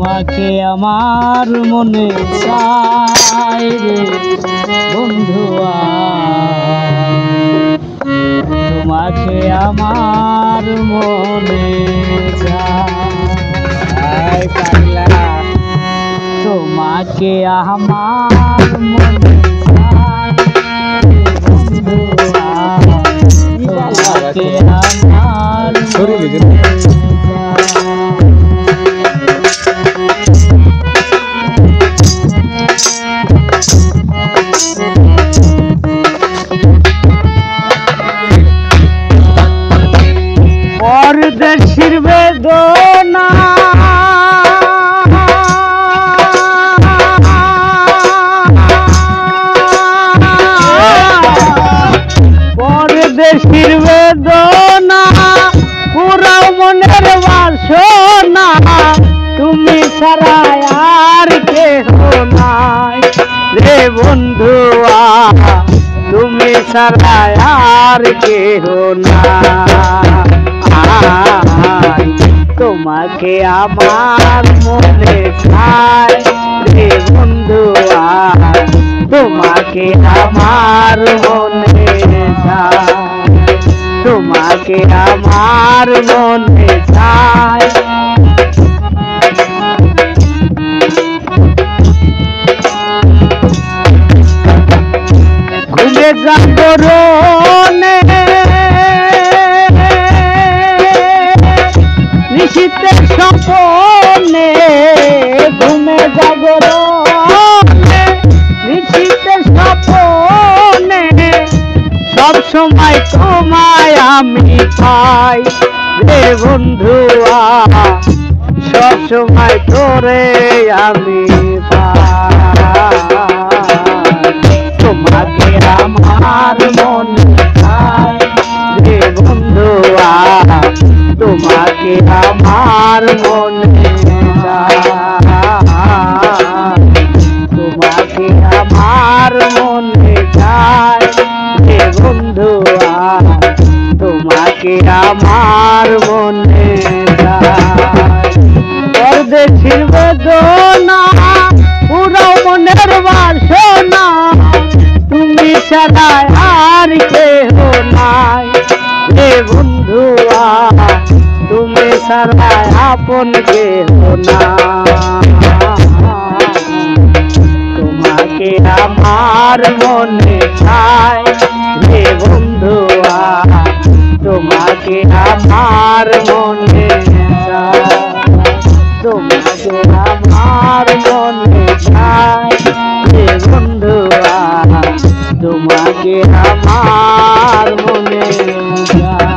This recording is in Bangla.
তোমাকে আমার মনে চাই রে বন্ধুয়া, তোমাকে আমার মনে চাই, তোমাকে আমার মনে চাই বন্ধুয়া, তোমাকে আমার মনে চাই। পরদেশির বেদনা পরদেশির বেদনা পুরাও মনের বাসনা, তুমি ছাড়া আর কেহ নাই রে বন্ধুয়া, তুমি ছাড়া আর কেহ নাই। তোমাকে আমার মনে চাই রে বন্ধুয়া, তোমাকে আমার মনে চাই, তোমাকে আমার মনে চাই। ঘুমে জাগরণে নিশীতে স্বপনে, ঘুমে জাগরণে নিশীতে স্বপনে, সব সময় তোমায় আমি পাই রে বন্ধুয়া, সব সময় তোরে আমি পাই। তোমাকে আমার মনে চাই রে বন্ধুয়া, তোমাকে আমার মনে চাই, তোমাকে আমার মনে চাই রে বন্ধুয়া, তোমাকে আমার মনে চাই। পরদেশির বেদনা পুরাও মনের বাসনা, তুমি ছাড়া আর কেহ নাই রে বন্ধুয়া, তুমি ছাড়া আপন কেহ নাই। তোমাকে আমার মনে চাই রে বন্ধুয়া, তোমাকে আমার মনে চাই, তোমাকে আমার মনে চাই রে বন্ধুয়া, তোমাকে আমার মনে চাই।